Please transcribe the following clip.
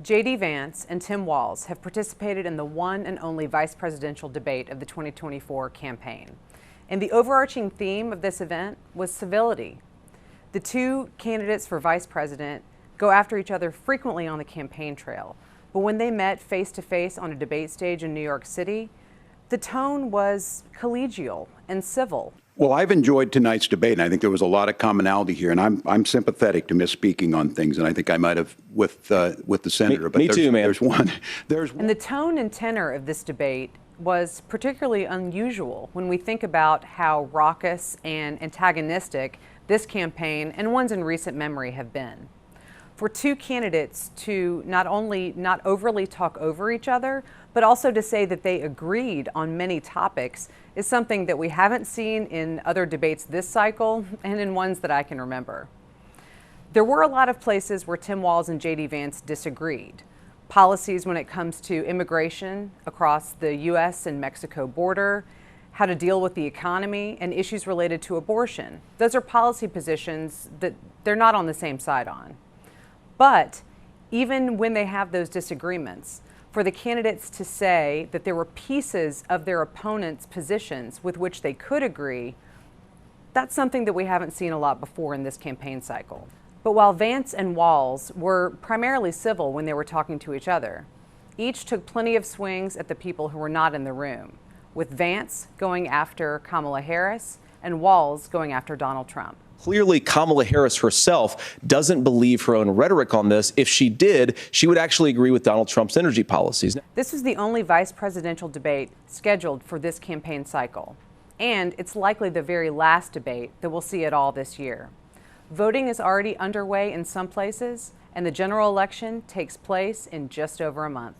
J.D. Vance and Tim Walz have participated in the one and only vice presidential debate of the 2024 campaign. And the overarching theme of this event was civility. The two candidates for vice president go after each other frequently on the campaign trail, but when they met face to face on a debate stage in New York City, the tone was collegial and civil. Well, I've enjoyed tonight's debate, and I think there was a lot of commonality here. And I'm sympathetic to misspeaking on things, and I think I might have with the senator. Me too, man. There's one. And the tone and tenor of this debate was particularly unusual when we think about how raucous and antagonistic this campaign and ones in recent memory have been. For two candidates to not only not overly talk over each other, but also to say that they agreed on many topics is something that we haven't seen in other debates this cycle and in ones that I can remember. There were a lot of places where Tim Walz and J.D. Vance disagreed. Policies when it comes to immigration across the U.S. and Mexico border, how to deal with the economy, and issues related to abortion. Those are policy positions that they're not on the same side on. But even when they have those disagreements, for the candidates to say that there were pieces of their opponents' positions with which they could agree, that's something that we haven't seen a lot before in this campaign cycle. But while Vance and Walz were primarily civil when they were talking to each other, each took plenty of swings at the people who were not in the room, with Vance going after Kamala Harris and Walz going after Donald Trump. Clearly, Kamala Harris herself doesn't believe her own rhetoric on this. If she did, she would actually agree with Donald Trump's energy policies. This was the only vice presidential debate scheduled for this campaign cycle, and it's likely the very last debate that we'll see at all this year. Voting is already underway in some places, and the general election takes place in just over a month.